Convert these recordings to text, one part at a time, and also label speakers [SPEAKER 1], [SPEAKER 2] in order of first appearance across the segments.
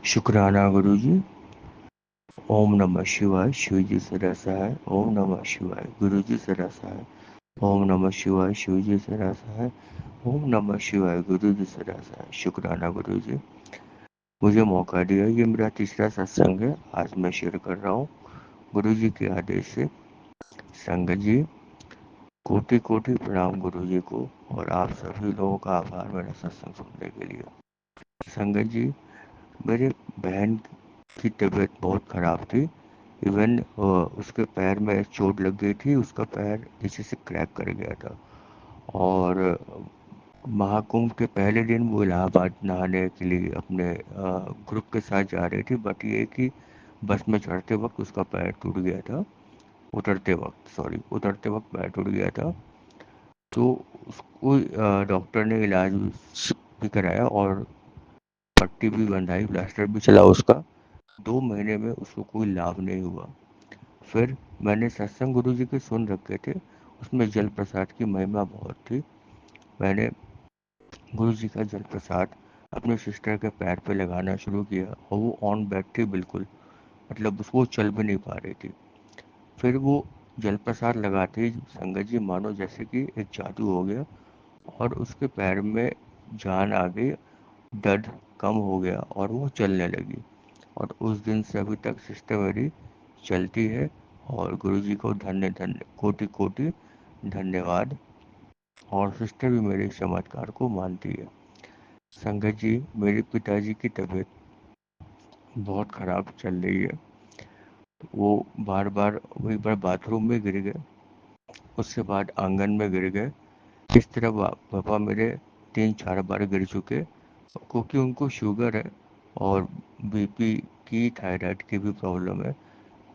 [SPEAKER 1] शुक्राना गुरुजी। ओम नमः शिवाय। शिवजी से रसा है। ओम नमः शिवाय। गुरुजी से रसा है। ओम नमः शिवाय। शिवजी से रसा है। ओम नमः शिवाय। गुरुजी से रसा है। शुक्राना गुरुजी, मुझे मौका दिया। ये मेरा तीसरा सत्संग है, आज मैं शेयर कर रहा हूँ गुरुजी के आदेश से। संगत जी, कोटि कोटि प्रणाम गुरुजी को, और आप सभी लोगों का आभार मेरा सत्संग सुनने के लिए। संगत जी, मेरे बहन की तबीयत बहुत खराब थी। इवन उसके पैर में चोट लग गई थी, उसका पैर नीचे से क्रैक कर गया था। और महाकुंभ के पहले दिन वो इलाहाबाद नहाने के लिए अपने ग्रुप के साथ जा रही थी, बट ये कि बस में चढ़ते वक्त उसका पैर टूट गया था। उतरते वक्त पैर टूट गया था। तो उसको डॉक्टर ने इलाज भी कराया और पट्टी भी बंधाई, प्लास्टर भी चला उसका। 2 महीने में उसको कोई लाभ नहीं हुआ। फिर मैंने सत्संग गुरुजी के सुन रखे थे, उसमें जल प्रसाद की महिमा बहुत थी। मैंने गुरुजी का जल प्रसाद अपने सिस्टर के पैर पे लगाना शुरू किया, और वो ऑन बेड थी बिल्कुल, मतलब उसको चल भी नहीं पा रही थी। फिर वो जल प्रसाद लगाते ही संगत जी मानो जैसे कि एक जादू हो गया, और उसके पैर में जान आ गई, दर्द कम हो गया और वो चलने लगी। और उस दिन से अभी तक सिस्टर मेरी चलती है, और गुरुजी को धन्य धन्य कोटि कोटि धन्यवाद। और सिस्टर भी मेरे इस चमत्कार को मानती है। संगत जी, मेरे पिताजी की तबीयत बहुत खराब चल रही है। वो बार बार, वही बार बाथरूम में गिर गए, उसके बाद आंगन में गिर गए। इस तरह पापा मेरे 3-4 बार गिर चुके, क्योंकि उनको शुगर है और बीपी की, थायराइड की भी प्रॉब्लम है।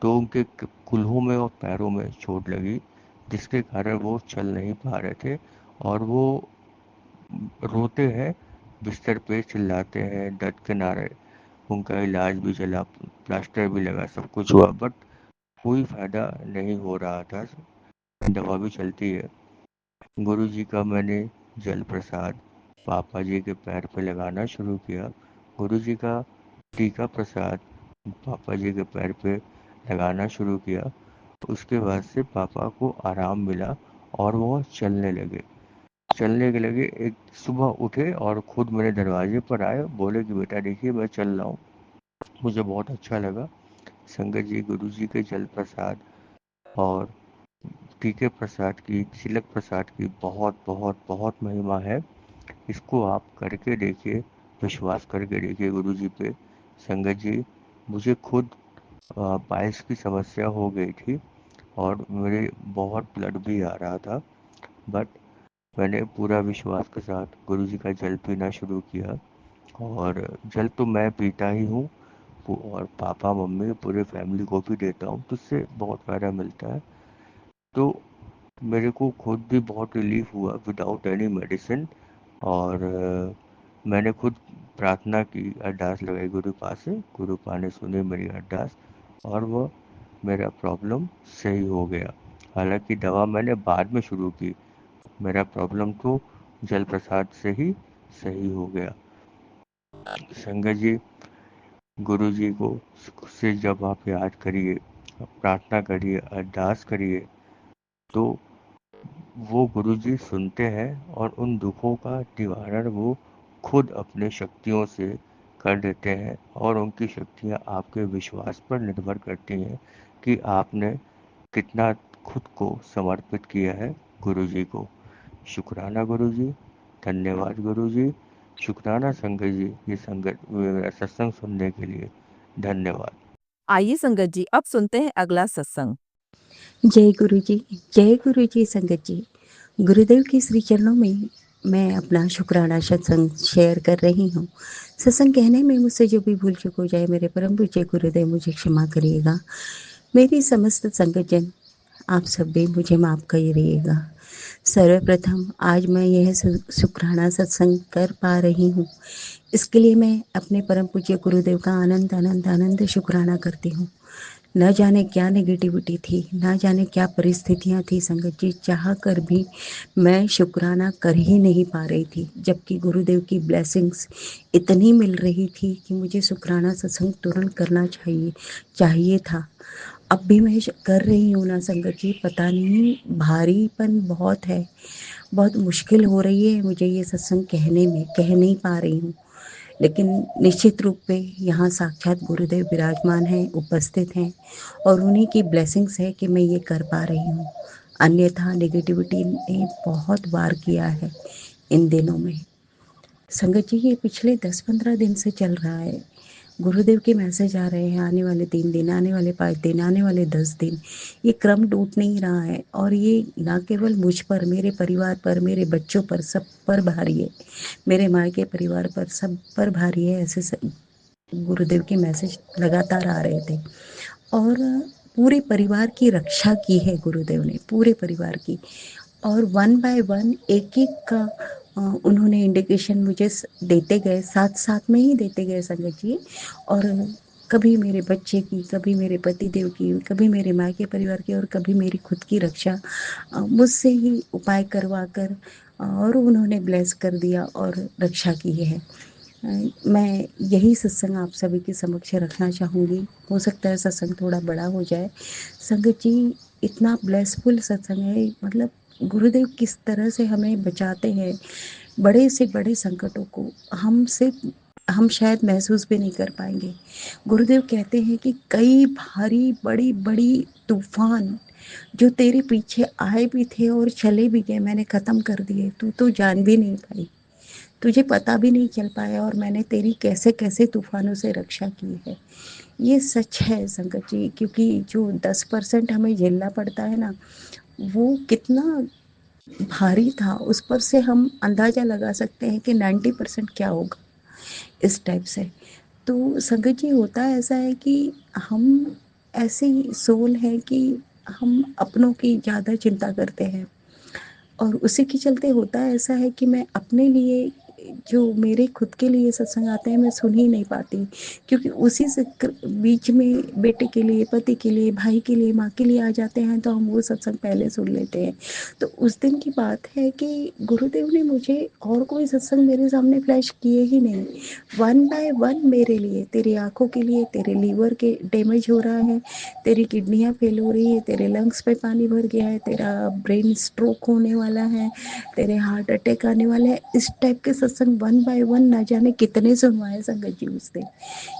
[SPEAKER 1] तो उनके कुल्हों में और पैरों में चोट लगी, जिसके कारण वो चल नहीं पा रहे थे। और वो रोते हैं बिस्तर पे, चिल्लाते हैं, दर्द के नारे। उनका इलाज भी चला, प्लास्टर भी लगा, सब कुछ हुआ, बट कोई फायदा नहीं हो रहा था। दवा भी चलती है। गुरु जी का मैंने जल प्रसाद पापा जी के पैर पे लगाना शुरू किया। गुरु जी का टीका प्रसाद पापा जी के पैर पे लगाना शुरू किया। उसके बाद से पापा को आराम मिला, और वो चलने के लगे। एक सुबह उठे और खुद मेरे दरवाजे पर आए, बोले कि बेटा देखिए मैं चल रहा हूँ। मुझे बहुत अच्छा लगा। संगत जी, गुरु जी के जल प्रसाद और टीके प्रसाद की, तिलक प्रसाद की बहुत बहुत बहुत महिमा है। इसको आप करके देखिए, विश्वास करके देखिए गुरु जी पे। संगत जी, मुझे खुद पाइल्स की समस्या हो गई थी, और मेरे बहुत ब्लड भी आ रहा था, बट मैंने पूरा विश्वास के साथ गुरु जी का जल पीना शुरू किया। और जल तो मैं पीता ही हूँ, और पापा मम्मी पूरे फैमिली को भी देता हूँ, तो उससे बहुत फ़ायदा मिलता है। तो मेरे को खुद भी बहुत रिलीफ हुआ विदाउट एनी मेडिसिन। और मैंने खुद प्रार्थना की, अरदास लगाई गुरु पास से, गुरु पा ने सुनी मेरी अरदास, और वह मेरा प्रॉब्लम सही हो गया। हालांकि दवा मैंने बाद में शुरू की, मेरा प्रॉब्लम तो जल प्रसाद से ही सही हो गया। संगत जी, गुरु जी को से जब आप याद करिए, प्रार्थना करिए, अरदास करिए, तो वो गुरुजी सुनते हैं, और उन दुखों का निवारण वो खुद अपने शक्तियों से कर देते हैं। और उनकी शक्तियाँ आपके विश्वास पर निर्भर करती हैं कि आपने कितना खुद को समर्पित किया है गुरुजी को। शुक्राना गुरुजी, धन्यवाद गुरुजी, शुक्राना संगत जी, ये संगत मेरा सत्संग सुनने के लिए धन्यवाद।
[SPEAKER 2] आइए संगत जी, अब सुनते हैं अगला सत्संग।
[SPEAKER 3] जय गुरु जी। जय गुरु जी। संगत जी, गुरुदेव के श्री चरणों में मैं अपना शुक्राना सत्संग शेयर कर रही हूँ। सत्संग कहने में मुझसे जो भी भूल चूक हो जाए, मेरे परम पूज्य गुरुदेव मुझे क्षमा करिएगा। मेरी समस्त संगत जन, आप सब भी मुझे माफ़ करिएगा। सर्वप्रथम आज मैं यह शुक्राना सत्संग कर पा रही हूँ, इसके लिए मैं अपने परम पूज्य गुरुदेव का आनंद आनंद आनंद शुक्राना करती हूँ। न जाने क्या नेगेटिविटी थी, ना जाने क्या परिस्थितियाँ थी संगत जी, चाह कर भी मैं शुक्राना कर ही नहीं पा रही थी, जबकि गुरुदेव की ब्लेसिंग्स इतनी मिल रही थी कि मुझे शुक्राना सत्संग तुरंत करना चाहिए था। अब भी मैं कर रही हूँ ना संगत जी, पता नहीं भारीपन बहुत है, बहुत मुश्किल हो रही है मुझे ये सत्संग कहने में, कह नहीं पा रही हूँ। लेकिन निश्चित रूप पे यहाँ साक्षात गुरुदेव विराजमान हैं, उपस्थित हैं और उन्हीं की ब्लेसिंग्स है कि मैं ये कर पा रही हूँ। अन्यथा नेगेटिविटी ने बहुत वार किया है इन दिनों में। संगत जी ये पिछले 10-15 दिन से चल रहा है। गुरुदेव के मैसेज आ रहे हैं, आने वाले 3 दिन, आने वाले 5 दिन, आने वाले 10 दिन। ये क्रम टूट नहीं रहा है और ये ना केवल मुझ पर, मेरे परिवार पर, मेरे बच्चों पर, सब पर भारी है। मेरे मायके परिवार पर, सब पर भारी है। ऐसे गुरुदेव के मैसेज लगातार आ रहे थे और पूरे परिवार की रक्षा की है गुरुदेव ने, पूरे परिवार की। और वन बाय वन एक-एक का उन्होंने इंडिकेशन मुझे देते गए, साथ-साथ में ही देते गए संगत जी। और कभी मेरे बच्चे की, कभी मेरे पतिदेव की, कभी मेरे मायके परिवार की और कभी मेरी खुद की रक्षा मुझसे ही उपाय करवा कर और उन्होंने ब्लेस कर दिया और रक्षा की है। मैं यही सत्संग आप सभी के समक्ष रखना चाहूँगी। हो सकता है सत्संग थोड़ा बड़ा हो जाए। संगत जी इतना ब्लेसफुल सत्संग है, मतलब गुरुदेव किस तरह से हमें बचाते हैं बड़े से बड़े संकटों को, हम शायद महसूस भी नहीं कर पाएंगे। गुरुदेव कहते हैं कि कई भारी बड़ी बड़ी तूफान जो तेरे पीछे आए भी थे और चले भी गए, मैंने ख़त्म कर दिए, तू तो जान भी नहीं पाई, तुझे पता भी नहीं चल पाया और मैंने तेरी कैसे कैसे तूफानों से रक्षा की है। ये सच है संगत जी, क्योंकि जो 10% हमें झेलना पड़ता है ना, वो कितना भारी था, उस पर से हम अंदाज़ा लगा सकते हैं कि 90% क्या होगा, इस टाइप से। तो संगत जी होता ऐसा है कि हम ऐसे सोल हैं कि हम अपनों की ज़्यादा चिंता करते हैं और उसी के चलते होता ऐसा है कि मैं अपने लिए, जो मेरे खुद के लिए सत्संग आते हैं, मैं सुन ही नहीं पाती, क्योंकि उसी से बीच में बेटे के लिए, पति के लिए, भाई के लिए, माँ के लिए आ जाते हैं, तो हम वो सत्संग पहले सुन लेते हैं। तो उस दिन की बात है कि गुरुदेव ने मुझे और कोई सत्संग मेरे सामने फ्लैश किए ही नहीं, वन बाय वन मेरे लिए, तेरी आँखों के लिए, तेरे लीवर के डैमेज हो रहा है, तेरी किडनियाँ फेल हो रही है, तेरे लंग्स पे पानी भर गया है, तेरा ब्रेन स्ट्रोक होने वाला है, तेरे हार्ट अटैक आने वाले हैं, इस टाइप के सत्संग वन बाय वन ना जाने कितने सुनवाए संगत जी उस दिन,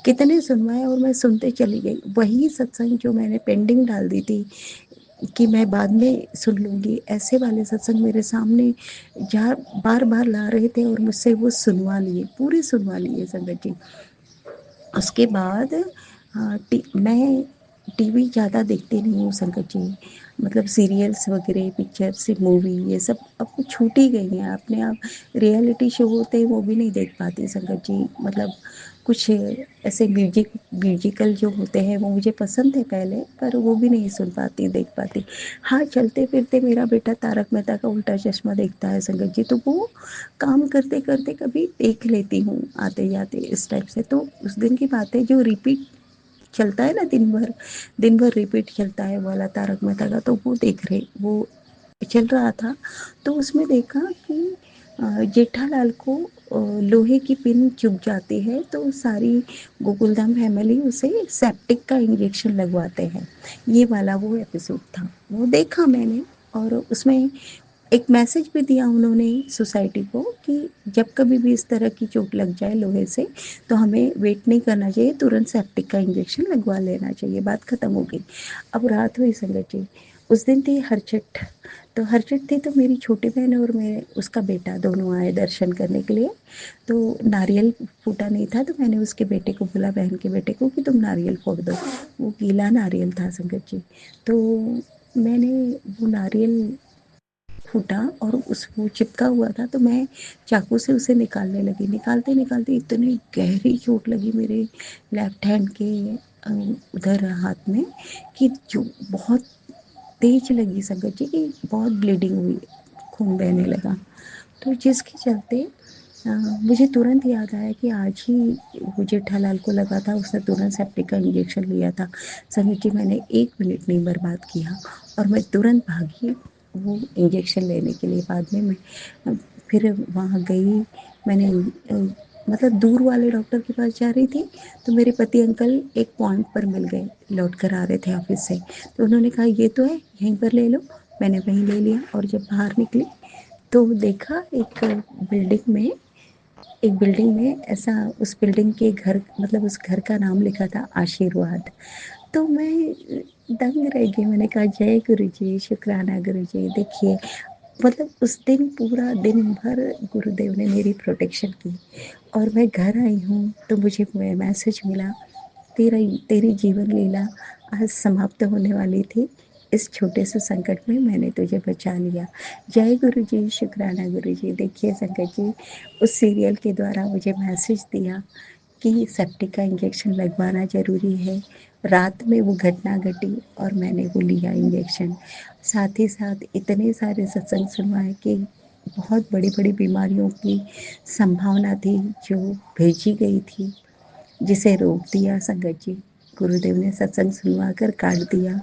[SPEAKER 3] कितने सुनवाए और मैं सुनते चली गई। वही सत्संग जो मैंने पेंडिंग डाल दी थी कि मैं बाद में सुन लूँगी, ऐसे वाले सत्संग मेरे सामने जा बार बार ला रहे थे और मुझसे वो सुनवा लिए, पूरे सुनवा लिए संगत जी। उसके बाद मैं टीवी ज़्यादा देखती नहीं हूँ संगत जी, मतलब सीरियल्स वगैरह, पिक्चर्स, मूवी, ये सब अब छूट ही गई हैं अपने आप। रियलिटी शो होते हैं वो भी नहीं देख पाती संगत जी, मतलब कुछ ऐसे म्यूजिकल जो होते हैं वो मुझे पसंद है पहले, पर वो भी नहीं सुन पाती, देख पाती। हाँ, चलते फिरते मेरा बेटा तारक मेहता का उल्टा चश्मा देखता है संगत जी, तो वो काम करते करते कभी देख लेती हूँ आते जाते, इस टाइप से। तो उस दिन की बात है, जो रिपीट चलता है ना दिन भर रिपीट चलता है वाला तारक मेहता का, तो वो चल रहा था। तो उसमें देखा कि जेठालाल को लोहे की पिन चुभ जाती है, तो सारी गोकुलधाम फैमिली उसे सेप्टिक का इंजेक्शन लगवाते हैं। ये वाला वो एपिसोड था, वो देखा मैंने। और उसमें एक मैसेज भी दिया उन्होंने सोसाइटी को कि जब कभी भी इस तरह की चोट लग जाए लोहे से, तो हमें वेट नहीं करना चाहिए, तुरंत सेप्टिक का इंजेक्शन लगवा लेना चाहिए, बात ख़त्म हो गई। अब रात हुई संगत जी, उस दिन थी हरचट, तो हरचट थी, तो मेरी छोटी बहन और मैं उसका बेटा दोनों आए दर्शन करने के लिए। तो नारियल फूटा नहीं था, तो मैंने उसके बेटे को बोला, बहन के बेटे को, कि तुम नारियल फोड़ दो। वो गीला नारियल था संगत जी, तो मैंने वो नारियल फूटा और उस वो चिपका हुआ था, तो मैं चाकू से उसे निकालने लगी, निकालते निकालते इतनी गहरी चोट लगी मेरे लेफ्ट हैंड के उधर हाथ में, कि जो बहुत तेज लगी संगत जी, कि बहुत ब्लीडिंग हुई, खून बहने लगा। तो जिसके चलते मुझे तुरंत याद आया कि आज ही वो जेठालाल को लगा था, उसने तुरंत सेप्टिक का इंजेक्शन लिया था। संगत जी, मैंने 1 मिनट नहीं बर्बाद किया और मैं तुरंत भागी वो इंजेक्शन लेने के लिए। बाद में मैं फिर वहाँ गई, मैंने मतलब दूर वाले डॉक्टर के पास जा रही थी, तो मेरे पति अंकल एक पॉइंट पर मिल गए, लौट कर आ रहे थे ऑफिस से। तो उन्होंने कहा ये तो है, यहीं पर ले लो। मैंने वहीं ले लिया और जब बाहर निकली तो देखा एक बिल्डिंग में ऐसा, उस बिल्डिंग के घर, मतलब उस घर का नाम लिखा था आशीर्वाद। तो मैं दंग रह गई, मैंने कहा जय गुरु जी, शुक्राना गुरु जी। देखिए, मतलब उस दिन पूरा दिन भर गुरुदेव ने मेरी प्रोटेक्शन की और मैं घर आई हूँ तो मुझे मैसेज मिला, तेरा तेरी जीवन लीला आज समाप्त होने वाली थी, इस छोटे से संकट में मैंने तुझे बचा लिया। जय गुरु जी, शुक्राना गुरु जी। देखिए संकट जी, उस सीरियल के द्वारा मुझे मैसेज दिया कि सेप्टिक का इंजेक्शन लगवाना ज़रूरी है। रात में वो घटना घटी और मैंने वो लिया इंजेक्शन। साथ ही साथ इतने सारे सत्संग सुनवाए कि बहुत बड़ी-बड़ी बीमारियों की संभावना थी जो भेजी गई थी, जिसे रोक दिया संगत जी। गुरुदेव ने सत्संग सुनवा कर काट दिया।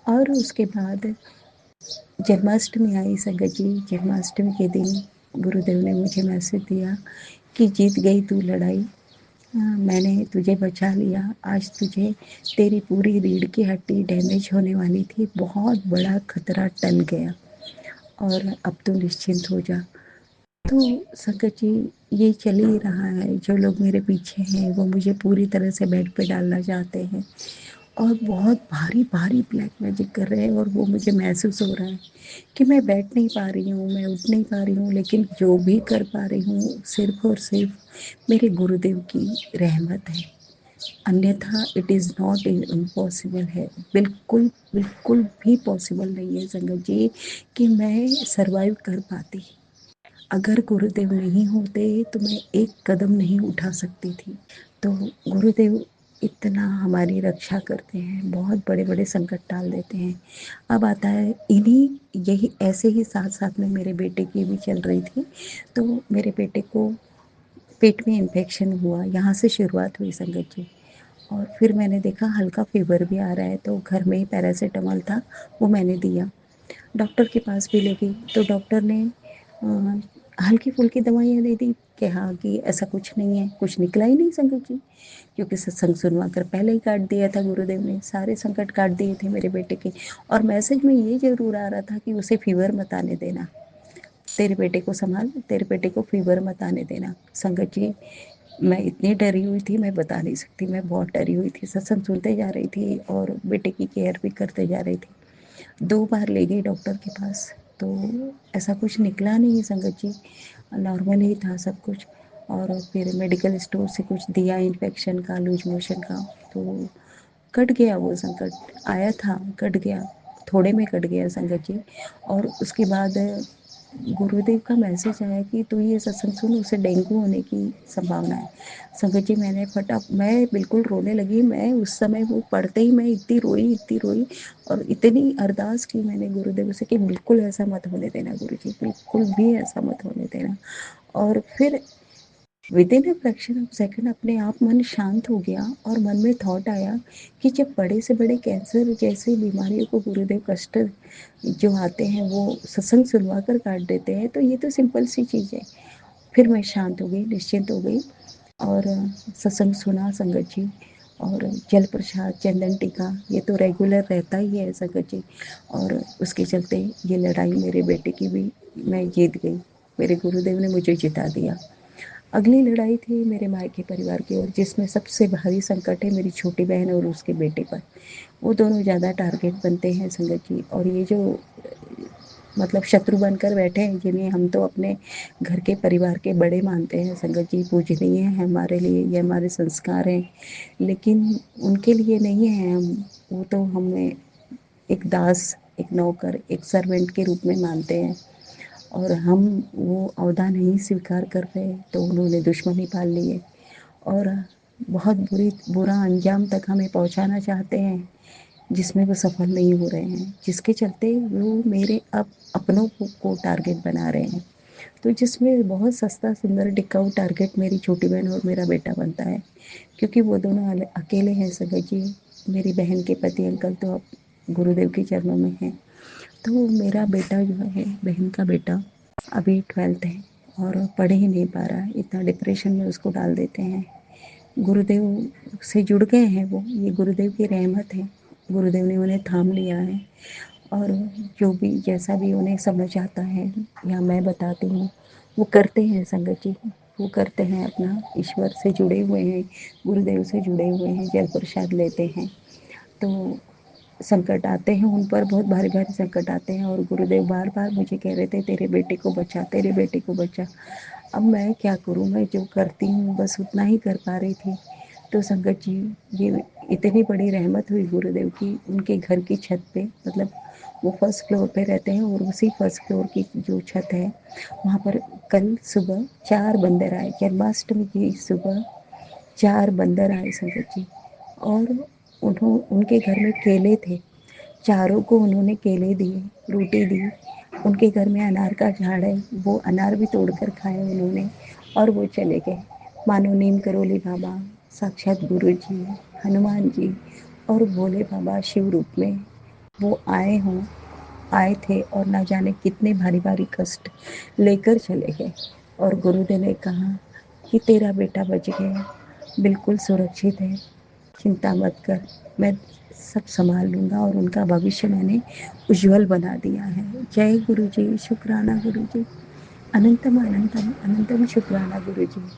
[SPEAKER 3] और उसके बाद जन्माष्टमी आई संगत जी। जन्माष्टमी के दिन गुरुदेव ने मुझे मैसेज दिया कि जीत गई तू लड़ाई, मैंने तुझे बचा लिया। आज तुझे, तेरी पूरी रीढ़ की हड्डी डैमेज होने वाली थी, बहुत बड़ा खतरा टल गया और अब तू निश्चिंत हो जा। तो संकट जी, ये चल ही रहा है। जो लोग मेरे पीछे हैं वो मुझे पूरी तरह से बेड पे डालना चाहते हैं और बहुत भारी भारी ब्लैक मैजिक कर रहे हैं और वो मुझे महसूस हो रहा है कि मैं बैठ नहीं पा रही हूँ, मैं उठ नहीं पा रही हूँ, लेकिन जो भी कर पा रही हूँ सिर्फ और सिर्फ मेरे गुरुदेव की रहमत है। अन्यथा इट इज़ नॉट इम्पॉसिबल है। बिल्कुल बिल्कुल भी पॉसिबल नहीं है संगत जी कि मैं सरवाइव कर पाती। अगर गुरुदेव नहीं होते तो मैं एक कदम नहीं उठा सकती थी। तो गुरुदेव इतना हमारी रक्षा करते हैं, बहुत बड़े बड़े संकट टाल देते हैं। अब आता है इन्हीं, यही ऐसे ही साथ साथ में मेरे बेटे की भी चल रही थी। तो मेरे बेटे को पेट में इन्फेक्शन हुआ, यहाँ से शुरुआत हुई संगत जी। और फिर मैंने देखा हल्का फीवर भी आ रहा है, तो घर में ही पैरासीटामोल था, वो मैंने दिया। डॉक्टर के पास भी ले गई तो डॉक्टर ने हल्की फुल्की दवाइयाँ दे दी, कहा कि ऐसा कुछ नहीं है। कुछ निकला ही नहीं संकट जी, क्योंकि सत्संग सुनवा कर पहले ही काट दिया था गुरुदेव ने, सारे संकट काट दिए थे मेरे बेटे के। और मैसेज में ये ज़रूर आ रहा था कि उसे फीवर मत आने देना, तेरे बेटे को संभाल, तेरे बेटे को फीवर मत आने देना। संगत जी, मैं इतनी डरी हुई थी, मैं बता नहीं सकती, मैं बहुत डरी हुई थी। सत्संग सुनते जा रही थी और बेटे की केयर भी करते जा रही थी। 2 बार ले गई डॉक्टर के पास, तो ऐसा कुछ निकला नहीं संगत जी, नॉर्मल ही था सब कुछ। और फिर मेडिकल स्टोर से कुछ दिया इन्फेक्शन का, लूज मोशन का, तो कट गया वो संकट। आया था, कट गया, थोड़े में कट गया संगत जी। और उसके बाद गुरुदेव का मैसेज आया कि तू ये सत्संग सुन, उसे डेंगू होने की संभावना है। संगत जी, मैं बिल्कुल रोने लगी। मैं उस समय वो पढ़ते ही मैं इतनी रोई और इतनी अरदास की मैंने गुरुदेव से कि बिल्कुल ऐसा मत होने देना गुरु जी, बिल्कुल भी ऐसा मत होने देना। और फिर within a fraction of second अपने आप मन शांत हो गया और मन में थॉट आया कि जब बड़े से बड़े कैंसर जैसी बीमारियों को गुरुदेव कष्ट जो आते हैं वो सत्संग सुनवा कर काट देते हैं, तो ये तो सिंपल सी चीज़ है। फिर मैं शांत हो गई, निश्चिंत हो गई और सत्संग सुना संगत जी। और जल प्रसाद, चंदन टीका, ये तो रेगुलर रहता ही है संगत जी। और उसके चलते ये लड़ाई मेरे बेटे की भी मैं जीत गई, मेरे गुरुदेव ने मुझे जिता दिया। अगली लड़ाई थी मेरे मायके परिवार की ओर, जिसमें सबसे भारी संकट है मेरी छोटी बहन और उसके बेटे पर। वो दोनों ज़्यादा टारगेट बनते हैं संगत जी। और ये जो मतलब शत्रु बनकर बैठे हैं, जिन्हें हम तो अपने घर के परिवार के बड़े मानते हैं संगत जी, पूजनीय है हमारे लिए, ये हमारे संस्कार हैं, लेकिन उनके लिए नहीं है हम। वो तो हमें एक दास, एक नौकर, एक सर्वेंट के रूप में मानते हैं और हम वो अवधा नहीं स्वीकार कर रहे, तो उन्होंने दुश्मनी पाल ली है और बहुत बुरा अंजाम तक हमें पहुंचाना चाहते हैं, जिसमें वो सफल नहीं हो रहे हैं, जिसके चलते वो मेरे अब अपनों को टारगेट बना रहे हैं। तो जिसमें बहुत सस्ता सुंदर टिकाऊ टारगेट मेरी छोटी बहन और मेरा बेटा बनता है, क्योंकि वो दोनों अकेले हैं संगत जी। मेरी बहन के पति अंकल तो अब गुरुदेव के चरणों में हैं। तो मेरा बेटा जो है, बहन का बेटा, अभी 12th है और पढ़ ही नहीं पा रहा है, इतना डिप्रेशन में उसको डाल देते हैं। गुरुदेव से जुड़ गए हैं वो, ये गुरुदेव की रहमत है, गुरुदेव ने उन्हें थाम लिया है। और जो भी जैसा भी उन्हें समझ आता है या मैं बताती हूँ वो करते हैं संगत जी। वो करते हैं, अपना ईश्वर से जुड़े हुए हैं, गुरुदेव से जुड़े हुए हैं, जल प्रसाद लेते हैं। तो संकट आते हैं उन पर, बहुत भारी भारी संकट आते हैं और गुरुदेव बार बार मुझे कह रहे थे तेरे बेटे को बचा, तेरे बेटे को बचा। अब मैं क्या करूँ, मैं जो करती हूँ बस उतना ही कर पा रही थी। तो संगत जी, ये इतनी बड़ी रहमत हुई गुरुदेव की, उनके घर की छत पे, मतलब वो फर्स्ट फ्लोर पे रहते हैं और उसी फर्स्ट फ्लोर की जो छत है वहाँ पर कल सुबह 4 बंदर आए, जन्माष्टमी की सुबह 4 बंदर आए संगत जी। और उनके घर में केले थे, चारों को उन्होंने केले दिए, रोटी दी। उनके घर में अनार का झाड़ है, वो अनार भी तोड़कर खाए उन्होंने और वो चले गए। मानो नीम करोली बाबा, साक्षात गुरु जी, हनुमान जी और भोले बाबा शिव रूप में वो आए थे और ना जाने कितने भारी भारी कष्ट लेकर चले गए। और गुरुदेव ने कहा कि तेरा बेटा बच गया, बिल्कुल सुरक्षित है, चिंता मत कर, मैं सब संभाल लूँगा। और उनका भविष्य मैंने उज्जवल बना दिया है। जय गुरु जी, शुक्राना गुरु जी, अनंतम अनंतम अनंतम शुक्राना गुरु जी।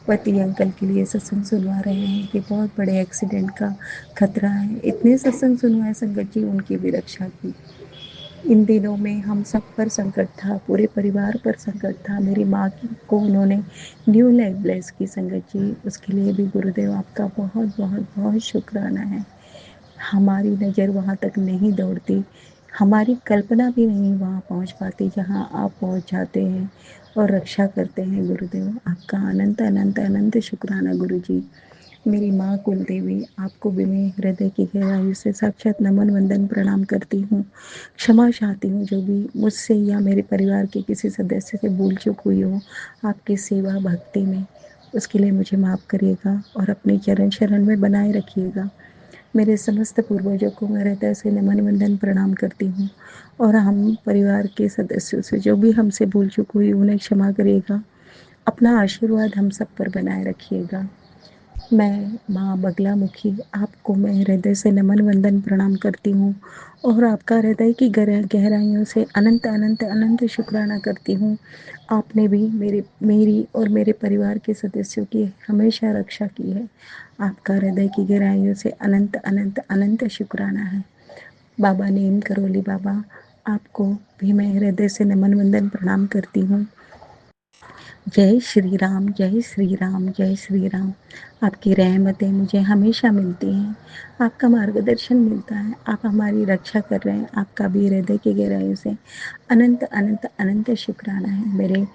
[SPEAKER 3] पति अंकल के लिए सत्संग सुनवा रहे हैं कि बहुत बड़े एक्सीडेंट का खतरा है, इतने सत्संग सुनवाए संगत जी, उनकी भी रक्षा की। इन दिनों में हम सब पर संकट था, पूरे परिवार पर संकट था। मेरी माँ को उन्होंने न्यू लाइफ ब्लेस की संगत जी, उसके लिए भी गुरुदेव आपका बहुत बहुत बहुत शुक्राना है। हमारी नज़र वहाँ तक नहीं दौड़ती, हमारी कल्पना भी नहीं वहाँ पहुँच पाती जहाँ आप पहुँच जाते हैं और रक्षा करते हैं गुरुदेव। आपका अनंत अनंत अनंत शुक्राना गुरु जी। मेरी माँ कुल देवी, आपको भी मैं हृदय की गहराई से साक्षात नमन वंदन प्रणाम करती हूँ। क्षमा चाहती हूँ जो भी मुझसे या मेरे परिवार के किसी सदस्य से भूल चूक हुई हो आपकी सेवा भक्ति में, उसके लिए मुझे माफ़ करिएगा और अपने चरण शरण में बनाए रखिएगा। मेरे समस्त पूर्वजों को मैं हृदय से नमन वंदन प्रणाम करती हूँ और हम परिवार के सदस्यों से जो भी हमसे भूल चूक हुई उन्हें क्षमा करिएगा। अपना आशीर्वाद हम सब पर बनाए रखिएगा। मैं माँ बगलामुखी आपको मैं हृदय से नमन वंदन प्रणाम करती हूँ और आपका हृदय की गहराइयों से अनंत अनंत अनंत शुक्राना करती हूँ। आपने भी मेरी और मेरे परिवार के सदस्यों की हमेशा रक्षा की है। आपका हृदय की गहराइयों से अनंत अनंत अनंत शुक्राना है। बाबा नीम करोली बाबा, आपको भी मैं हृदय से नमन वंदन प्रणाम करती हूँ। जय श्री राम, जय श्री राम, जय श्री राम। आपकी रहमतें मुझे हमेशा मिलती हैं, आपका मार्गदर्शन मिलता है, आप हमारी रक्षा कर रहे हैं। आपका भी हृदय की गहराइयों से अनंत अनंत अनंत शुक्राना है। मेरे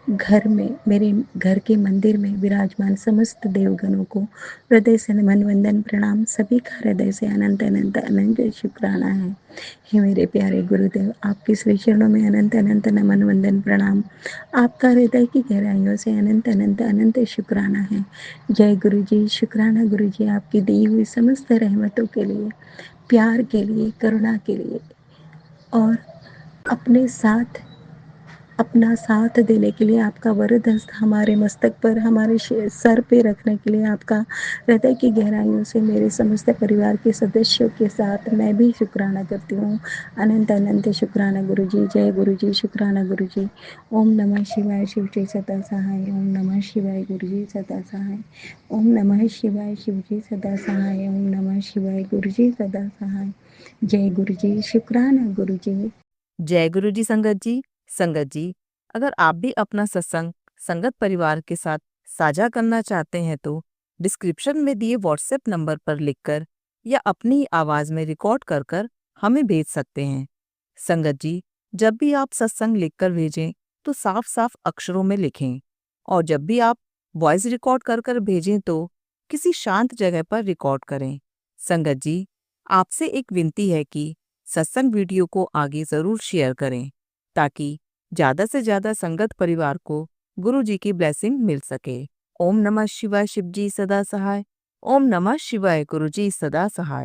[SPEAKER 3] घर के मंदिर में विराजमान समस्त देवगणों को हृदय से नमन वंदन प्रणाम, सभी का हृदय से अनंत अनंत अनंत शुक्राना है। हे मेरे प्यारे गुरुदेव, आपके श्री चरणों में अनंत अनंत नमन वंदन प्रणाम। आपका हृदय की गहराइयों से अनंत अनंत अनंत शुक्राना है। जय गुरु जी, शुक्राना गुरु जी, आपकी दी हुई समस्त रहमतों के लिए, प्यार के लिए, करुणा के लिए और अपने साथ अपना साथ देने के लिए, आपका वरद हस्त हमारे मस्तक पर, हमारे सर पे रखने के लिए, आपका हृदय की गहराइयों से मेरे समस्त परिवार के सदस्यों के साथ मैं भी शुक्राना करती हूँ। अनंत अनंत शुक्राना गुरु जी। जय गुरु जी, शुक्राना गुरु जी। ओम नमः शिवाय, शिव जी सदा सहाय। ओम नमः शिवाय, गुरु जी सदा सहाय। ओम नमः शिवाय, शिव जी सदा सहाय। ओम नमः शिवाय, गुरु जी सदा सहाय। जय गुरु जी, शुक्राना गुरु जी।
[SPEAKER 2] जय गुरु जी संगत जी, अगर आप भी अपना सत्संग संगत परिवार के साथ साझा करना चाहते हैं तो डिस्क्रिप्शन में दिए व्हाट्सएप नंबर पर लिखकर या अपनी आवाज में रिकॉर्ड कर कर हमें भेज सकते हैं। संगत जी, जब भी आप सत्संग लिखकर भेजें तो साफ साफ अक्षरों में लिखें और जब भी आप वॉइस रिकॉर्ड कर कर भेजें तो किसी शांत जगह पर रिकॉर्ड करें। संगत जी, आपसे एक विनती है कि सत्संग वीडियो को आगे जरूर शेयर करें ताकि ज़्यादा से ज़्यादा संगत परिवार को गुरु जी की ब्लेसिंग मिल सके। ओम नमः शिवाय, शिव जी सदा सहाय। ओम नमः शिवाय, गुरु जी सदा सहाय।